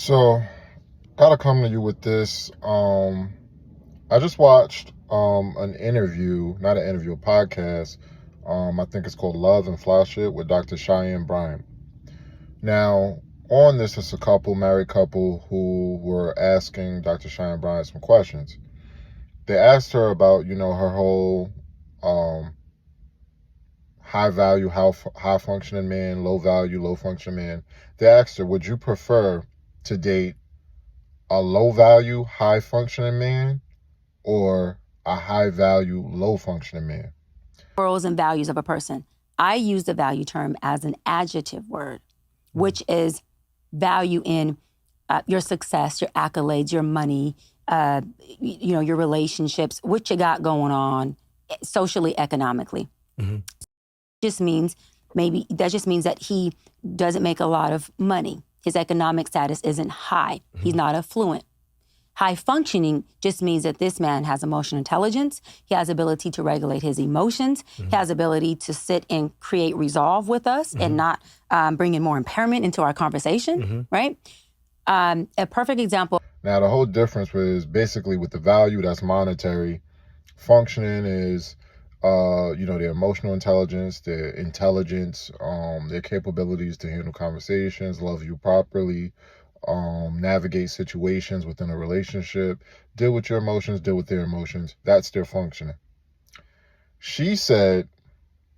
So, gotta come to you with this. I just watched an interview, not an interview, a podcast. I think it's called Love and Flash It with Dr. Cheyenne Bryant. Now, on this, it's a married couple, who were asking Dr. Cheyenne Bryant some questions. They asked her about, her whole high value, high functioning man, low value, low functioning man. They asked her, would you prefer to date a low value, high functioning man or a high value, low functioning man? Morals and values of a person. I use the value term as an adjective word, which is value in your success, your accolades, your money, your relationships, what you got going on socially, economically. Mm-hmm. Just means that he doesn't make a lot of money. His economic status isn't high. Mm-hmm. He's not affluent. High functioning just means that this man has emotional intelligence. He has ability to regulate his emotions. Mm-hmm. He has ability to sit and create resolve with us, mm-hmm. and not bring in more impairment into our conversation, mm-hmm. right? A perfect example. Now, the whole difference is basically with the value that's monetary. Functioning is, their emotional intelligence, their intelligence, their capabilities to handle conversations, love you properly, navigate situations within a relationship, deal with your emotions, deal with their emotions. That's their functioning. She said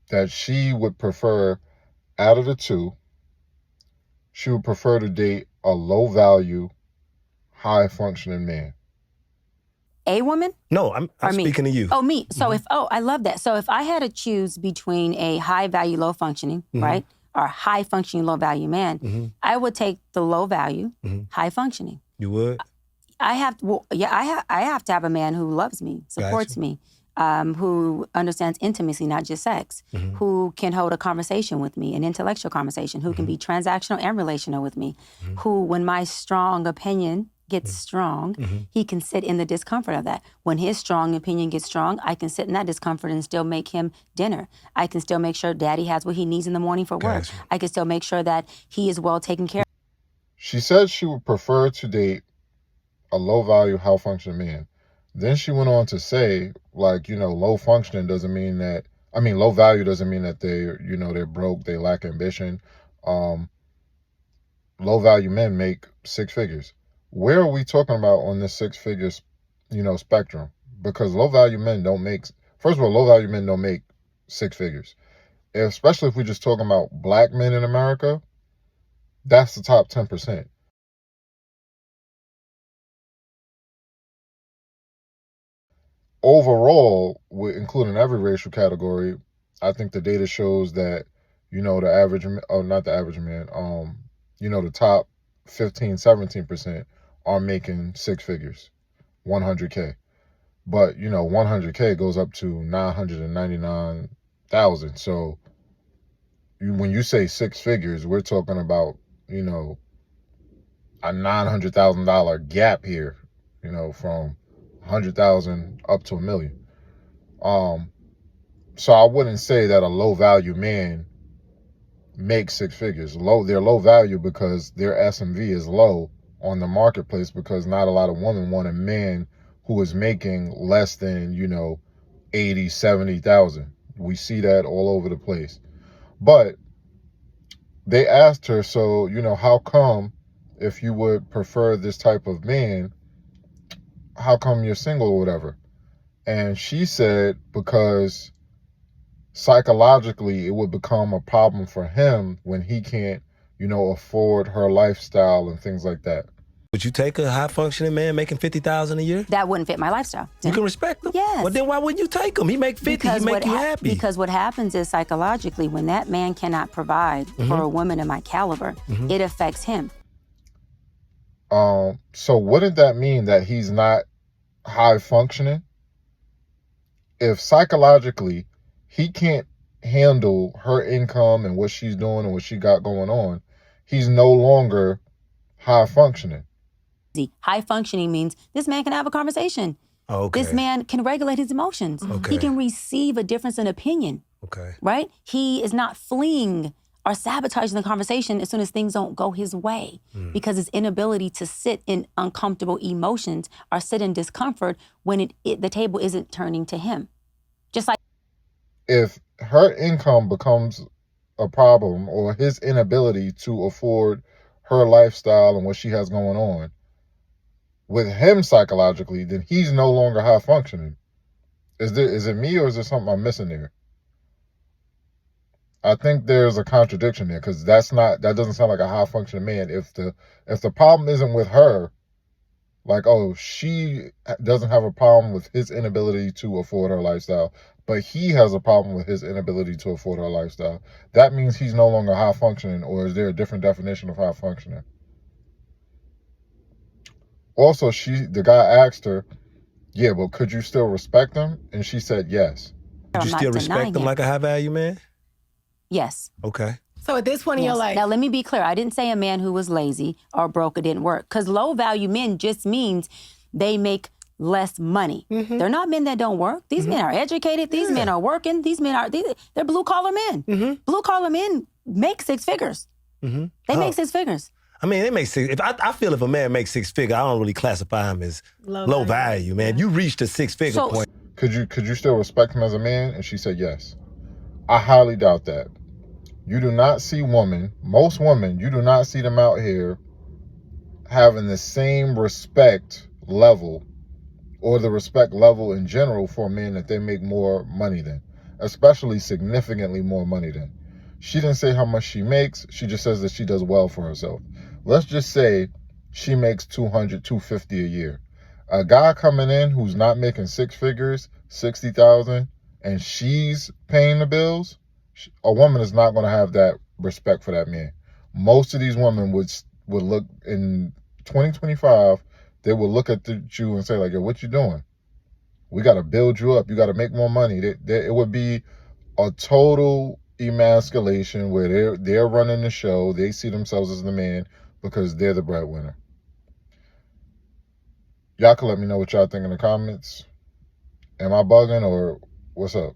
that she would prefer, out of the two, she would prefer to date a low value, high functioning man. A woman? No, I'm speaking to you. Oh, me. So mm-hmm. I love that. So if I had to choose between a high value, low functioning, mm-hmm. right? Or high functioning, low value man, mm-hmm. I would take the low value, mm-hmm. high functioning. You would? I have to have a man who loves me, supports me, who understands intimacy, not just sex, mm-hmm. who can hold a conversation with me, an intellectual conversation, who mm-hmm. can be transactional and relational with me, mm-hmm. who, when my strong opinion gets mm-hmm. strong, mm-hmm. he can sit in the discomfort of that. When his strong opinion gets strong, I can sit in that discomfort and still make him dinner. I can still make sure daddy has what he needs in the morning for work. Gotcha. I can still make sure that he is well taken care of. She said she would prefer to date a low value, high functioning man. Then she went on to say, low functioning doesn't mean that, low value doesn't mean that they're broke, they lack ambition. Low value men make six figures. Where are we talking about on this six figures, spectrum? Because low value men don't make six figures. Especially if we're just talking about black men in America, that's the top 10%. Overall, including every racial category, I think the data shows that, the average, not the average man, the top 15, 17% are making six figures, 100K. But, 100K goes up to 999,000. So when you say six figures, we're talking about, a $900,000 gap here, from 100,000 up to $1 million. So I wouldn't say that a low value man makes six figures. They're low value because their SMV is low on the marketplace, because not a lot of women want a man who is making less than, 80, 70,000. We see that all over the place. But they asked her, so, how come, if you would prefer this type of man, how come you're single or whatever? And she said because psychologically it would become a problem for him when he can't, afford her lifestyle and things like that. Would you take a high functioning man making $50,000 a year? That wouldn't fit my lifestyle. You can respect him? Yes. Well, then why wouldn't you take him? He make 50, he make you happy. Because what happens is psychologically, when that man cannot provide mm-hmm. for a woman of my caliber, mm-hmm. it affects him. So wouldn't that mean that he's not high functioning? If psychologically he can't handle her income and what she's doing and what she got going on, he's no longer high functioning. High functioning means this man can have a conversation. Okay. This man can regulate his emotions. Okay. He can receive a difference in opinion. Okay. Right? He is not fleeing are sabotaging the conversation as soon as things don't go his way because his inability to sit in uncomfortable emotions or sit in discomfort when the table isn't turning to him. Just like if her income becomes a problem or his inability to afford her lifestyle and what she has going on with him psychologically, then he's no longer high functioning. Is it me or is there something I'm missing there? I think there's a contradiction there because that doesn't sound like a high functioning man. If the problem isn't with her, like, oh, she doesn't have a problem with his inability to afford her lifestyle, but he has a problem with his inability to afford her lifestyle, that means he's no longer high functioning, or is there a different definition of high functioning? Also, the guy asked her, yeah, but could you still respect him? And she said yes. Would you still respect him like a high value man? Yes. Okay. So at this point in your life. Now, let me be clear. I didn't say a man who was lazy or broke or didn't work. Because low value men just means they make less money. They're not men that don't work. These men are educated. These men are working. These men are, they're blue collar men. Blue collar men make six figures. They make six figures. I mean, they make six. I feel if a man makes six figure, I don't really classify him as low value, man. If you reached a six figure point. Could you still respect him as a man? And she said yes. I highly doubt that. You do not see most women, you do not see them out here having the same respect level or the respect level in general for men that they make more money than, especially significantly more money than. She didn't say how much she makes. She just says that she does well for herself. Let's just say she makes $200, $250 a year. A guy coming in who's not making six figures, 60,000, and she's paying the bills, a woman is not going to have that respect for that man. Most of these women would look in 2025, they will look at you and say like, yo, what you doing? We got to build you up. You got to make more money. It would be a total emasculation where they're running the show. They see themselves as the man because they're the breadwinner. Y'all can let me know what y'all think in the comments. Am I bugging or what's up?